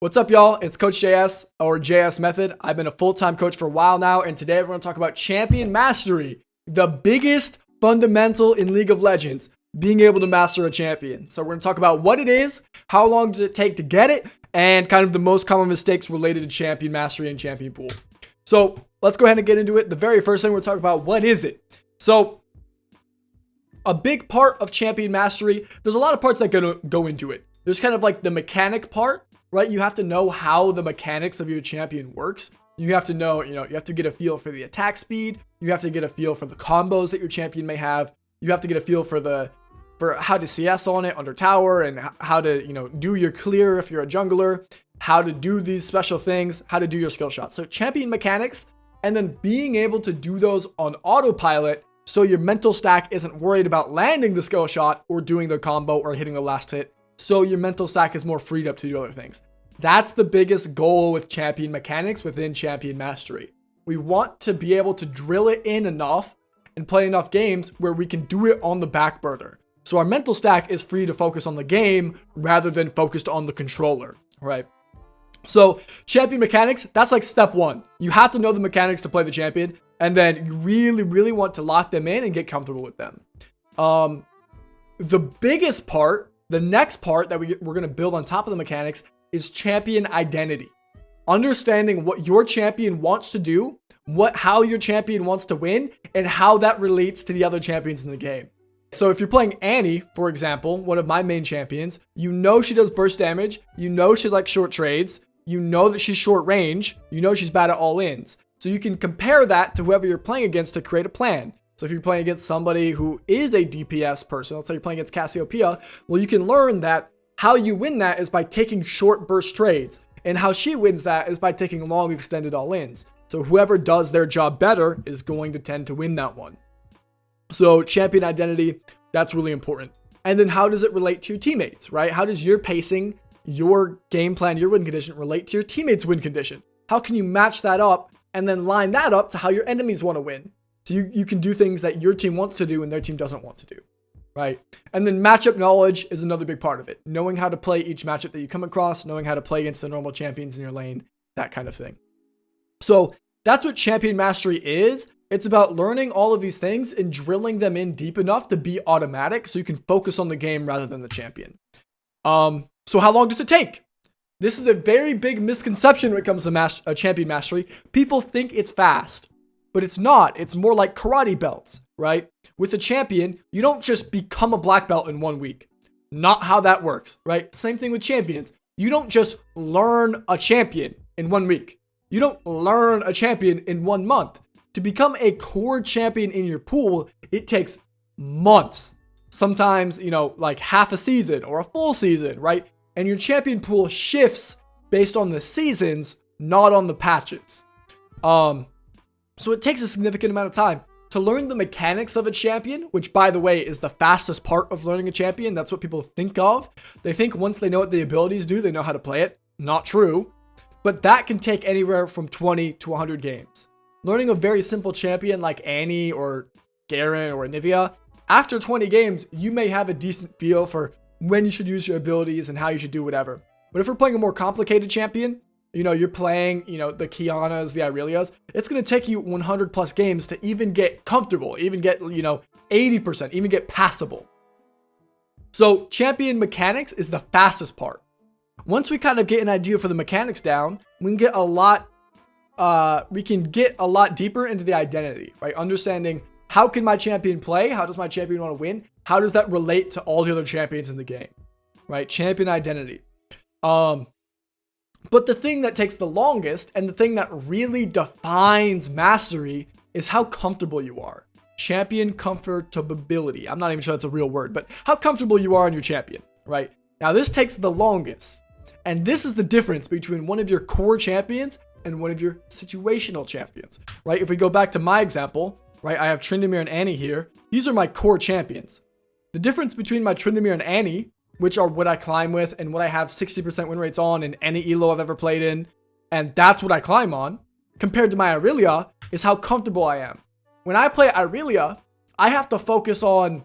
What's up, y'all? It's Coach JS, or JS Method. I've been a full-time coach for a while now, and today we're going to talk about champion mastery, the biggest fundamental in League of Legends, being able to master a champion. So we're going to talk about what it is, how long does it take to get it, and kind of the most common mistakes related to champion mastery and champion pool. So let's go ahead and get into it. The very first thing we're talking about, what is it? So a big part of champion mastery, there's a lot of parts that go into it. There's kind of like the mechanic part, right? You have to know how the mechanics of your champion works. You have to know, you have to get a feel for the attack speed. You have to get a feel for the combos that your champion may have. You have to get a feel for how to CS on it under tower, and how to, do your clear if you're a jungler, how to do these special things, how to do your skill shots. So champion mechanics, and then being able to do those on autopilot so your mental stack isn't worried about landing the skill shot or doing the combo or hitting the last hit. So your mental stack is more freed up to do other things. That's the biggest goal with champion mechanics within champion mastery. We want to be able to drill it in enough and play enough games where we can do it on the back burner. So our mental stack is free to focus on the game rather than focused on the controller, right? So champion mechanics, that's like step one. You have to know the mechanics to play the champion, and then you really, really want to lock them in and get comfortable with them. The biggest part, the next part that we're going to build on top of the mechanics is champion identity. Understanding what your champion wants to do, how your champion wants to win, and how that relates to the other champions in the game. So if you're playing Annie, for example, one of my main champions, you know she does burst damage, you know she likes short trades, you know that she's short range, you know she's bad at all-ins. So you can compare that to whoever you're playing against to create a plan. So if you're playing against somebody who is a DPS person, let's say you're playing against Cassiopeia, well, you can learn that how you win that is by taking short burst trades, and how she wins that is by taking long extended all-ins. So whoever does their job better is going to tend to win that one. So champion identity, that's really important. And then how does it relate to your teammates, right? How does your pacing, your game plan, your win condition relate to your teammates' win condition? How can you match that up and then line that up to how your enemies want to win? So you can do things that your team wants to do and their team doesn't want to do, right? And then matchup knowledge is another big part of it. Knowing how to play each matchup that you come across, knowing how to play against the normal champions in your lane, that kind of thing. So that's what champion mastery is. It's about learning all of these things and drilling them in deep enough to be automatic so you can focus on the game rather than the champion. So how long does it take? This is a very big misconception when it comes to champion mastery. People think it's fast, but it's not. It's more like karate belts, right? With a champion, you don't just become a black belt in 1 week. Not how that works, right? Same thing with champions. You don't just learn a champion in 1 week. You don't learn a champion in 1 month. To become a core champion in your pool, it takes months. Sometimes, like half a season or a full season, right? And your champion pool shifts based on the seasons, not on the patches. So it takes a significant amount of time to learn the mechanics of a champion, which, by the way, is the fastest part of learning a champion. That's what people think of. They think once they know what the abilities do, they know how to play it. Not true. But that can take anywhere from 20 to 100 games. Learning a very simple champion like Annie or GAREN or Nivea, after 20 games, you may have a decent feel for when you should use your abilities and how you should do whatever. But if we're playing a more complicated champion, you're playing, the Kianas, the Irelias, it's going to take you 100 plus games to even get comfortable, even get, 80%, even get passable. So champion mechanics is the fastest part. Once we kind of get an idea for the mechanics down, we can get a lot deeper into the identity, right? Understanding how can my champion play? How does my champion want to win? How does that relate to all the other champions in the game, right? Champion identity. But the thing that takes the longest and the thing that really defines mastery is how comfortable you are. Champion comfortability. I'm not even sure that's a real word, but how comfortable you are on your champion, right? Now this takes the longest. And this is the difference between one of your core champions and one of your situational champions, right? If we go back to my example, right, I have Tryndamere and Annie here. These are my core champions. The difference between my Tryndamere and Annie, which are what I climb with and what I have 60% win rates on in any elo I've ever played in, and that's what I climb on, compared to my Irelia, is how comfortable I am. When I play Irelia, I have to focus on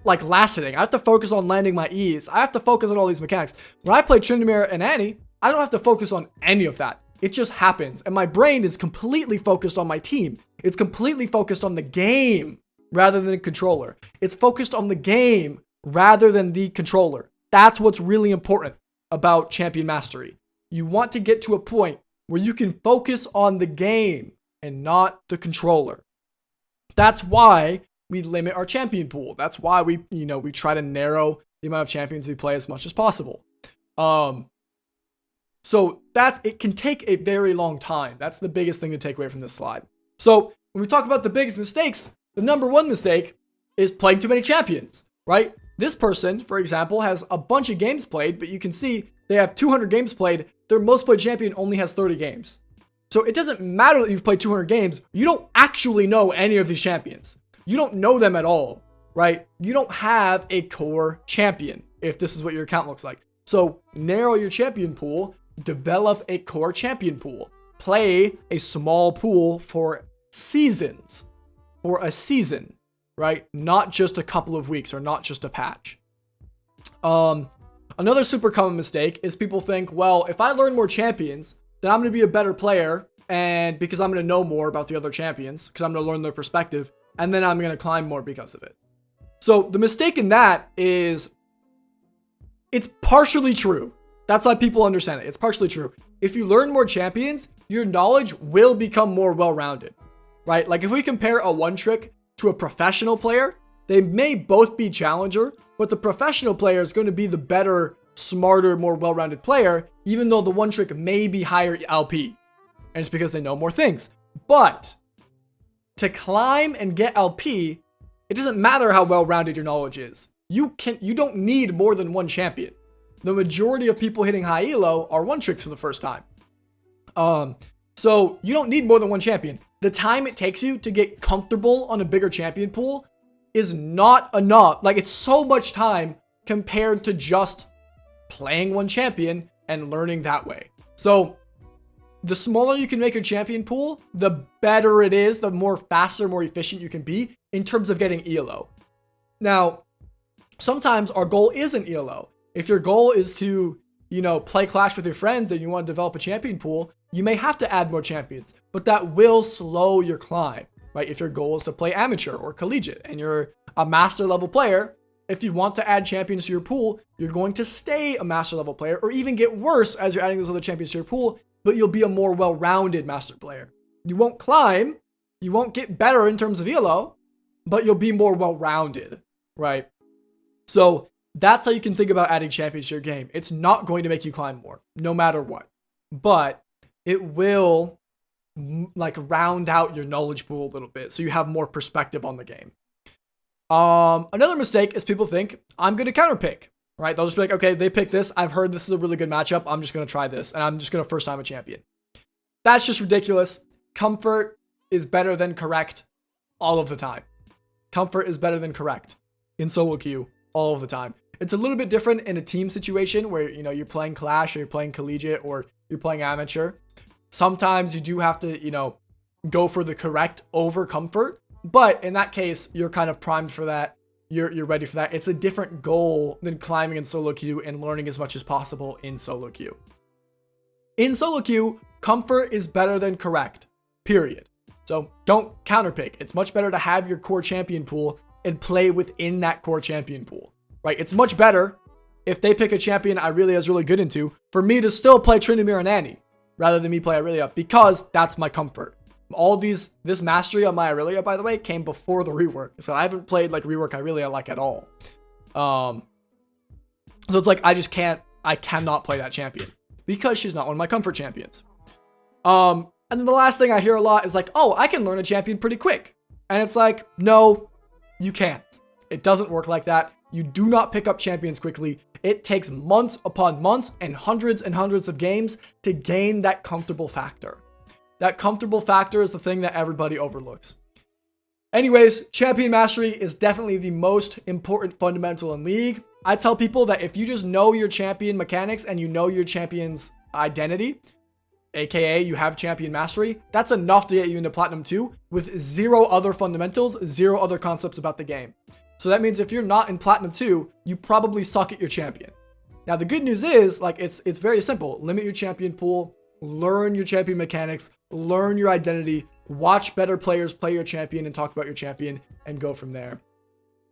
like last hitting. I have to focus on landing my E's. I have to focus on all these mechanics. When I play Tryndamere and Annie, I don't have to focus on any of that. It just happens. And my brain is completely focused on my team. It's completely focused on the game rather than the controller. It's focused on the game rather than the controller. That's what's really important about champion mastery. You want to get to a point where you can focus on the game and not the controller. That's why we limit our champion pool. That's why we try to narrow the amount of champions we play as much as possible. So it can take a very long time. That's the biggest thing to take away from this slide. So when we talk about the biggest mistakes, the number one mistake is playing too many champions, right? This person, for example, has a bunch of games played, but you can see they have 200 games played. Their most played champion only has 30 games. So it doesn't matter that you've played 200 games. You don't actually know any of these champions. You don't know them at all, right? You don't have a core champion if this is what your account looks like. So narrow your champion pool, develop a core champion pool, play a small pool for seasons, for a season, right? Not just a couple of weeks or not just a patch. Another super common mistake is people think, well, if I learn more champions, then I'm going to be a better player, and because I'm going to know more about the other champions, because I'm going to learn their perspective, and then I'm going to climb more because of it. So the mistake in that is it's partially true. That's why people understand it. It's partially true. If you learn more champions, your knowledge will become more well-rounded, right? Like if we compare a one trick to a professional player, they may both be challenger, but the professional player is going to be the better, smarter, more well-rounded player, even though the one trick may be higher LP. And it's because they know more things. But to climb and get LP, it doesn't matter how well-rounded your knowledge is. You don't need more than one champion. The majority of people hitting high elo are one tricks for the first time. So you don't need more than one champion. The time it takes you to get comfortable on a bigger champion pool is not enough. Like it's so much time compared to just playing one champion and learning that way. So the smaller you can make your champion pool, the better it is, the more faster, more efficient you can be in terms of getting ELO. Now, sometimes our goal isn't ELO. If your goal is to, play Clash with your friends and you want to develop a champion pool, you may have to add more champions, but that will slow your climb, right? If your goal is to play amateur or collegiate and you're a master level player, if you want to add champions to your pool, you're going to stay a master level player or even get worse as you're adding those other champions to your pool, but you'll be a more well-rounded master player. You won't climb, you won't get better in terms of ELO, but you'll be more well-rounded, right? So that's how you can think about adding champions to your game. It's not going to make you climb more, no matter what, but it will round out your knowledge pool a little bit so you have more perspective on the game. Another mistake is people think I'm going to counterpick, right? They'll just be like, okay, they picked this. I've heard this is a really good matchup. I'm just going to try this and I'm just going to first time a champion. That's just ridiculous. Comfort is better than correct all of the time. Comfort is better than correct in solo queue all of the time. It's a little bit different in a team situation where, you're playing Clash or you're playing collegiate or you're playing amateur. Sometimes you do have to, go for the correct over comfort. But in that case, you're kind of primed for that. You're ready for that. It's a different goal than climbing in solo queue and learning as much as possible in solo queue. In solo queue, comfort is better than correct, period. So don't counterpick. It's much better to have your core champion pool and play within that core champion pool, right? It's much better if they pick a champion Irelia's really good into for me to still play TRYND and Annie rather than me play Irelia because that's my comfort. This mastery on my Irelia, by the way, came before the rework. So I haven't played rework Irelia at all. So it's I cannot play that champion because she's not one of my comfort champions. And then the last thing I hear a lot is oh, I can learn a champion pretty quick. And it's no, you can't. It doesn't work like that. You do not pick up champions quickly. It takes months upon months and hundreds of games to gain that comfortable factor. That comfortable factor is the thing that everybody overlooks. Anyways, champion mastery is definitely the most important fundamental in League. I tell people that if you just know your champion mechanics and you know your champion's identity, aka you have champion mastery, that's enough to get you into Platinum 2 with zero other fundamentals, zero other concepts about the game. So that means if you're not in Platinum 2, you probably suck at your champion. Now, the good news is, like, it's very simple. Limit your champion pool, learn your champion mechanics, learn your identity, watch better players play your champion and talk about your champion, and go from there.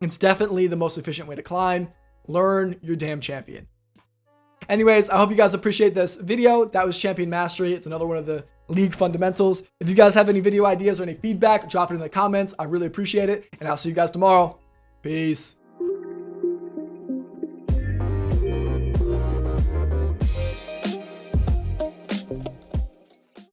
It's definitely the most efficient way to climb. Learn your damn champion. Anyways, I hope you guys appreciate this video. That was Champion Mastery. It's another one of the league fundamentals. If you guys have any video ideas or any feedback, drop it in the comments. I really appreciate it. And I'll see you guys tomorrow. Peace.